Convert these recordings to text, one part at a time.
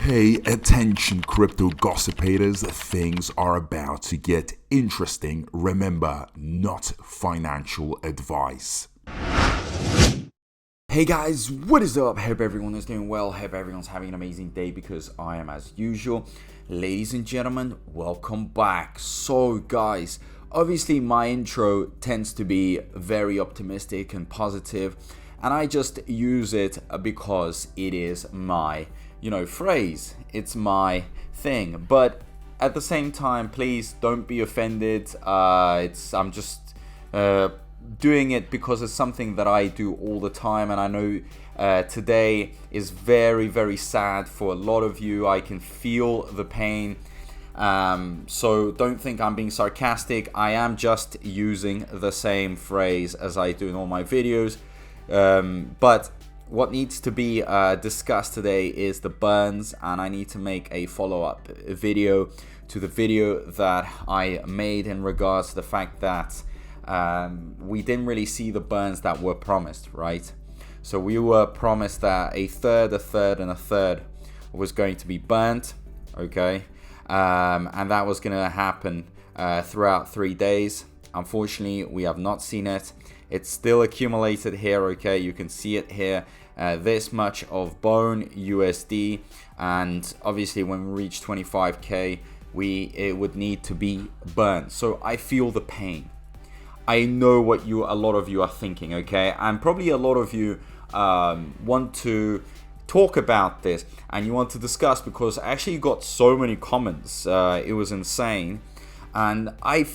Hey, attention crypto gossipators, things are about to get interesting. Remember, not financial advice. Hey guys, what is up? Hope everyone is doing well. Hope everyone's having an amazing day because I am as usual. Ladies and gentlemen, welcome back. So guys, obviously my intro tends to be very optimistic and positive, and I just use it because it is my phrase. It's my thing. But at the same time, please don't be offended. I'm just doing it because it's something that I do all the time, and I know today is very, very sad for a lot of you. I can feel the pain. So don't think I'm being sarcastic. I am just using the same phrase as I do in all my videos. But what needs to be discussed today is the burns, and I need to make a follow-up video to the video that I made in regards to the fact that we didn't really see the burns that were promised, right? So we were promised that a third, and a third was going to be burnt, okay? And that was going to happen throughout 3 days. Unfortunately, we have not seen it. It's still accumulated here, okay? You can see it here. This much of bone USD, and obviously when we reach 25k, it would need to be burned. So I feel the pain. I know what a lot of you are thinking, okay? And probably a lot of you want to talk about this and you want to discuss, because I actually got so many comments. It was insane. And I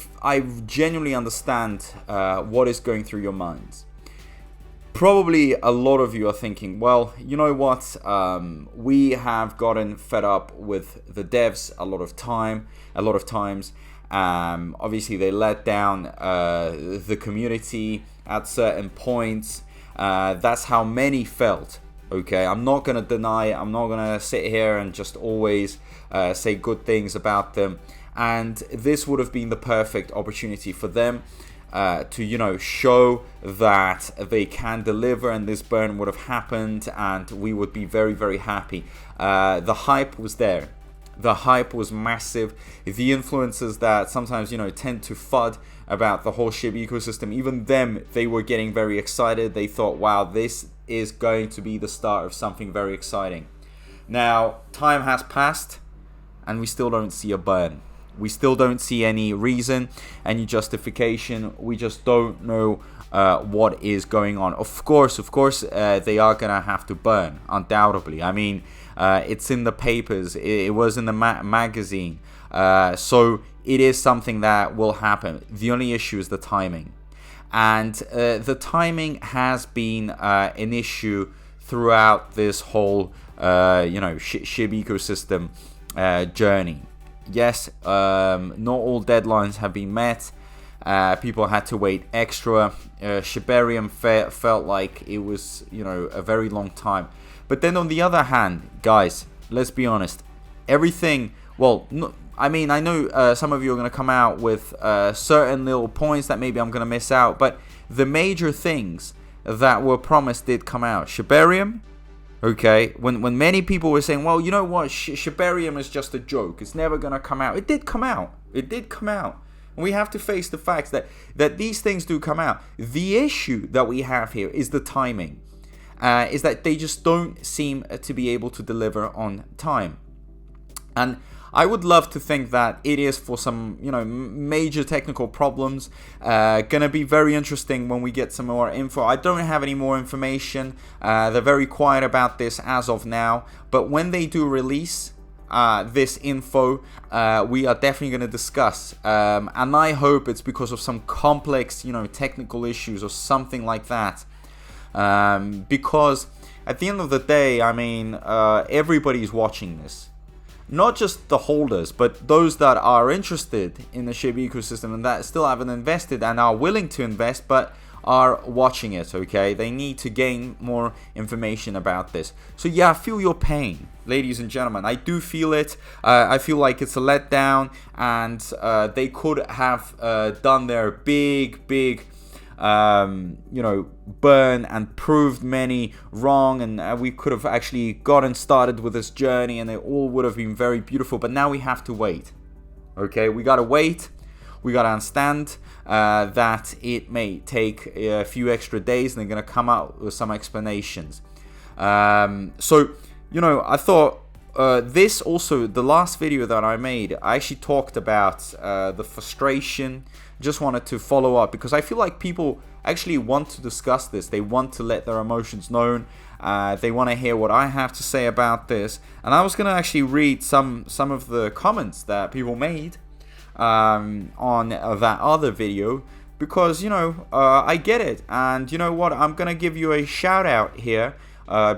genuinely understand what is going through your minds. Probably a lot of you are thinking, well, you know what? We have gotten fed up with the devs a lot of times. Obviously, they let down the community at certain points. That's how many felt. Okay, I'm not gonna deny. I'm not gonna sit here and just always say good things about them. And this would have been the perfect opportunity for them to show that they can deliver, and this burn would have happened, and we would be very, very happy. The hype was there. The hype was massive. The influencers that sometimes tend to FUD about the whole Shiba ecosystem, even them, they were getting very excited. They thought, wow, this is going to be the start of something very exciting. Now, time has passed, and we still don't see a burn. We still don't see any reason, any justification. We just don't know what is going on. Of course, they are gonna have to burn, undoubtedly. I mean, it's in the papers. It was in the magazine. So it is something that will happen. The only issue is the timing, and the timing has been an issue throughout this whole SHIB ecosystem journey. Yes, not all deadlines have been met. People had to wait extra. SHIBARIUM felt like it was, a very long time. But then on the other hand, guys, let's be honest. Everything, well, no, I mean, I know some of you are going to come out with certain little points that maybe I'm going to miss out. But the major things that were promised did come out. SHIBARIUM. Okay, when many people were saying, well, you know what, SHIBARIUM is just a joke, it's never going to come out. It did come out. And we have to face the facts that these things do come out. The issue that we have here is the timing, is that they just don't seem to be able to deliver on time. And I would love to think that it is for some, major technical problems. Gonna be very interesting when we get some more info. I don't have any more information. They're very quiet about this as of now. But when they do release this info, we are definitely gonna discuss. And I hope it's because of some complex, technical issues or something like that. Because at the end of the day, I mean, everybody's watching this. Not just the holders, but those that are interested in the Shiba ecosystem and that still haven't invested and are willing to invest but are watching it, okay? They need to gain more information about this. So yeah, I feel your pain, ladies and gentlemen. I do feel it. I feel like it's a letdown, and they could have done their big burn and proved many wrong, and we could have actually gotten started with this journey and it all would have been very beautiful. But now we have to wait. Okay, we gotta wait. We gotta understand that it may take a few extra days, and they're gonna come out with some explanations. I thought this also, the last video that I made, I actually talked about the frustration. Just wanted to follow up because I feel like people actually want to discuss this. They want to let their emotions known. They want to hear what I have to say about this. And I was going to actually read some of the comments that people made on that other video, because I get it. And you know what, I'm going to give you a shout out here.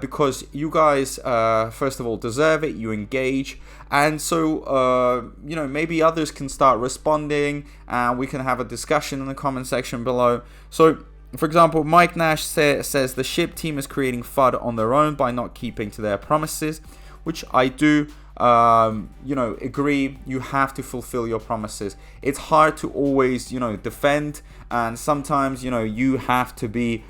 Because you guys, first of all, deserve it. You engage, and so maybe others can start responding, and we can have a discussion in the comment section below. So, for example, Mike Nash says the SHIB team is creating FUD on their own by not keeping to their promises, which I do. Agree. You have to fulfill your promises. It's hard to always, defend, and sometimes, you have to be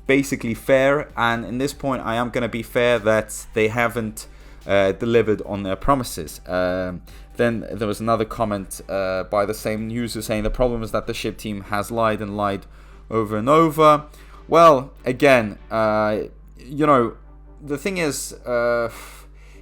basically fair, and in this point I am going to be fair that they haven't delivered on their promises. Then there was another comment by the same user saying the problem is that the SHIB team has lied and lied over and over. Well, again, the thing is,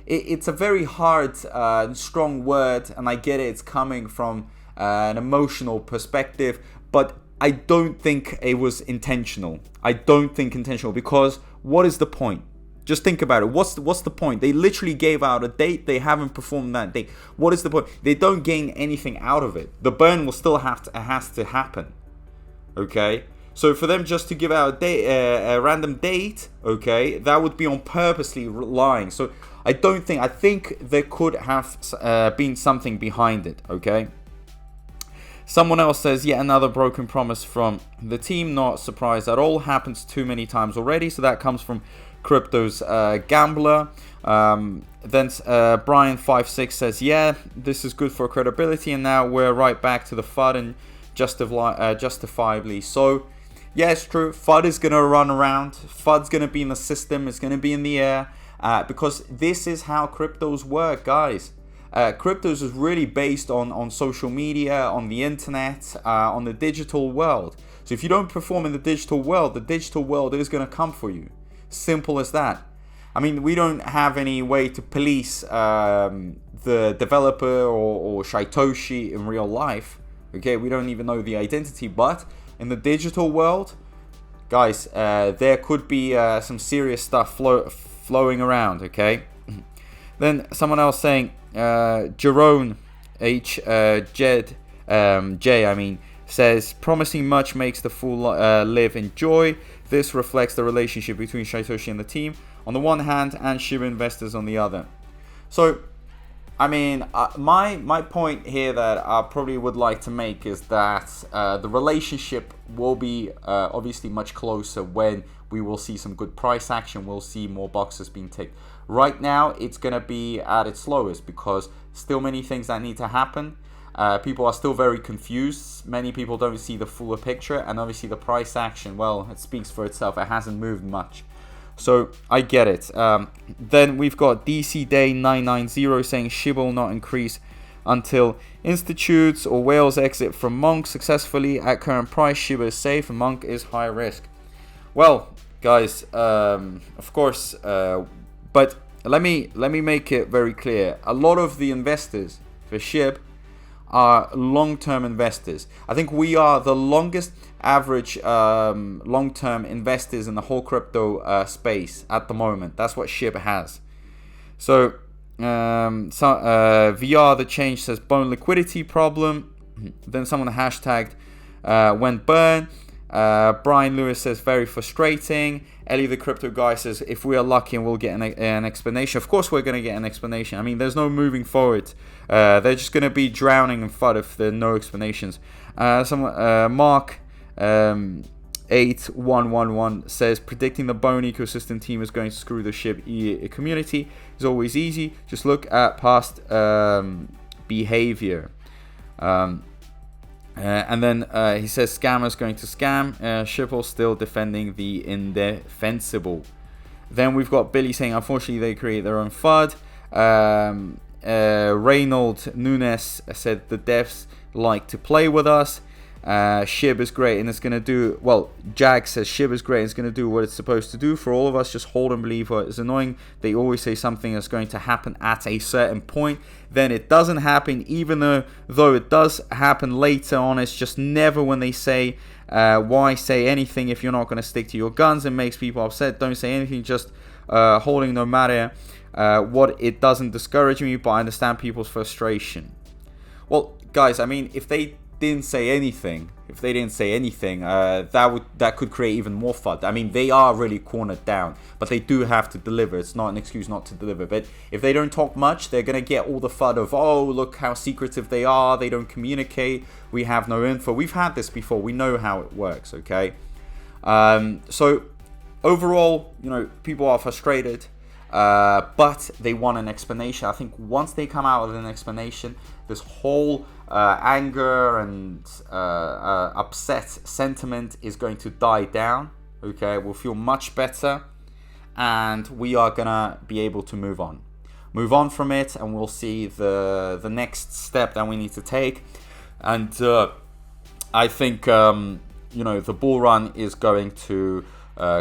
it's a very hard and strong word, and I get it, it's coming from an emotional perspective, but I don't think it was intentional. Because what is the point? Just think about it. What's the point? They literally gave out a date. They haven't performed that date. What is the point? They don't gain anything out of it. The burn will still has to happen. Okay? So for them just to give out a random date, okay, that would be on purposely lying. So I think there could have been something behind it, okay? Someone else says, yet another broken promise from the team. Not surprised at all. Happens too many times already. So that comes from Crypto's Gambler. Then Brian56 says, yeah, this is good for credibility. And now we're right back to the FUD, and justifiably so. Yeah, it's true. FUD is going to run around. FUD's going to be in the system. It's going to be in the air. Because this is how cryptos work, guys. Cryptos is really based on social media, on the internet, on the digital world. So if you don't perform in the digital world is going to come for you. Simple as that. I mean, we don't have any way to police the developer or Satoshi in real life. Okay, we don't even know the identity, but in the digital world, guys, there could be some serious stuff flowing around. Okay. Then someone else saying, Jerome J says, promising much makes the fool live in joy. This reflects the relationship between Satoshi and the team on the one hand and Shiba investors on the other. So, I mean, my point here that I probably would like to make is that the relationship will be obviously much closer when we will see some good price action. We'll see more boxes being ticked. Right now, it's going to be at its lowest because still many things that need to happen. People are still very confused. Many people don't see the fuller picture, and obviously the price action, well, it speaks for itself. It hasn't moved much. So I get it. Then we've got DC Day 990 saying Shiba will not increase until institutes or whales exit from Monk successfully. At current price, Shiba is safe and Monk is high risk. Well, guys, of course, but let me make it very clear. A lot of the investors for SHIB are long-term investors. I think we are the longest average long-term investors in the whole crypto space at the moment. That's what SHIB has. So VR the change says bone liquidity problem. Then someone hashtagged when burn. Brian Lewis says very frustrating. Ellie the crypto guy says if we are lucky and we'll get an explanation. Of course we're going to get an explanation. I mean, there's no moving forward. They're just going to be drowning in FUD if there are no explanations. Mark 8111 says predicting the Bone ecosystem team is going to screw the SHIB community is always easy. Just look at past behavior. And then he says scammers going to scam. Shipple still defending the indefensible. Then we've got Billy saying, unfortunately, they create their own FUD. Reynold Nunes said the devs like to play with us. SHIB is great and it's going to do, well, Jag says SHIB is great and it's going to do what it's supposed to do for all of us. Just hold and believe. It's annoying. They always say something is going to happen at a certain point. Then it doesn't happen, even though it does happen later on. It's just never when they say, why say anything if you're not going to stick to your guns? It makes people upset. Don't say anything, just holding no matter what. It doesn't discourage me, but I understand people's frustration. Well, guys, I mean, if they didn't say anything, that could create even more FUD. I mean, they are really cornered down, but they do have to deliver. It's not an excuse not to deliver. But if they don't talk much, they're gonna get all the FUD of, oh, look how secretive they are, they don't communicate, we have no info. We've had this before, we know how it works. Okay, so overall, you know, people are frustrated, but they want an explanation. I think once they come out with an explanation, this whole anger and upset sentiment is going to die down. Okay, we'll feel much better, and we are gonna be able to move on from it, and we'll see the next step that we need to take. And I think you know, the bull run is going to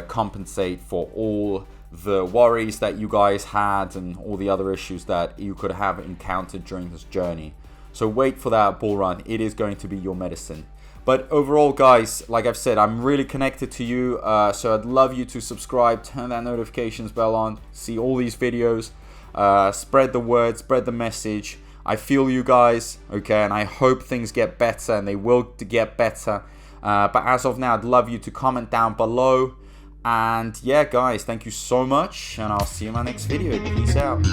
compensate for all the worries that you guys had and all the other issues that you could have encountered during this journey. So wait for that bull run. It is going to be your medicine. But overall, guys, like I've said, I'm really connected to you. So I'd love you to subscribe, turn that notifications bell on, see all these videos, spread the word, spread the message. I feel you guys, okay, and I hope things get better, and they will get better. But as of now, I'd love you to comment down below. And yeah, guys, thank you so much, and I'll see you in my next video. Peace out.